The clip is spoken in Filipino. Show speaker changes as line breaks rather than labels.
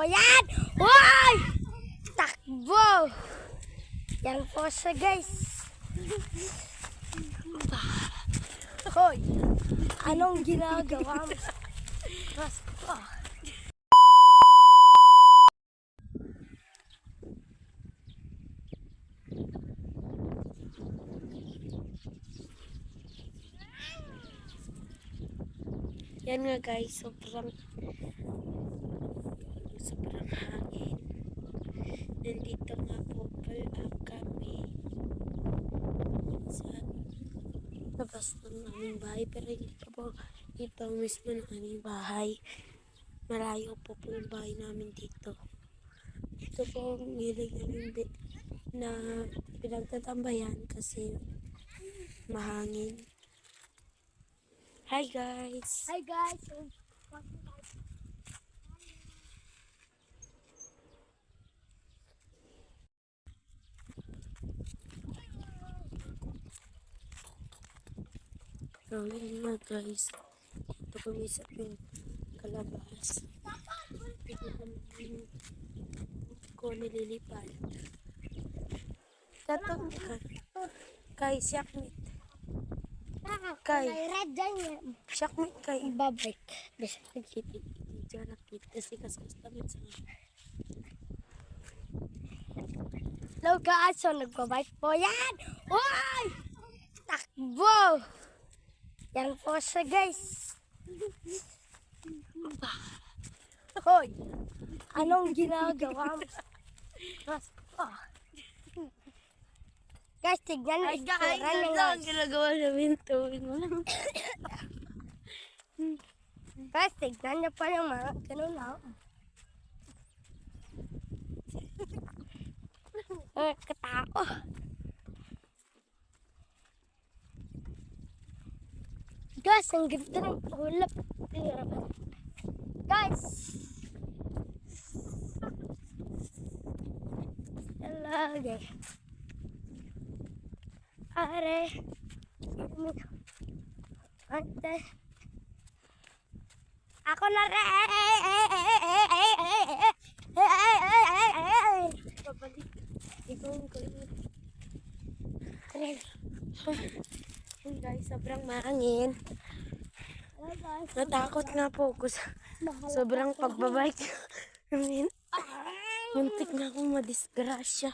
yan! Hoy! Takbo! Yan po siya, guys. Hoy! Anong ginagawa mo? Raspo. Yan nga guys, sobrang hangin. Nandito nga po pala kami sa labas ng aming bahay, pero hindi pa po ito mismo ng aming bahay. Malayo po po yung bahay namin dito. Ito po ang hilig namin na pinagtatambayan kasi mahangin. Hi guys!
Hi guys!
So yun nga guys, ito kami sa kalabas. Ito kami ko nililipad. Tatong ka. Kay Siakmit. Kay
Red dyan
Siakmit kay
babay.
Basta nagkiti. Jarakit kasi kaskustamin sa
Hello guys! So nagbabike po yan! Hoy!
takbo! Yan po siya guys. Hoy! Anong ginagawa mo? Raspo.
Guys, tignan mo
Ay
istura
guys,
niya
ano ang
guys.
ginagawa namin tuwing walang
Guys, tignan niyo pa yung mga ganun na.
katao.
Guys, ang ganda ng ulap. Guys!
Hello guys. Are.
Ante. Ako na rin!
Babalik. Ikaw ang kulit. Yun guys, sobrang mahangin. Natakot nga po ako sa sobrang pagbabike. I mean, muntik na akong madisgrasya.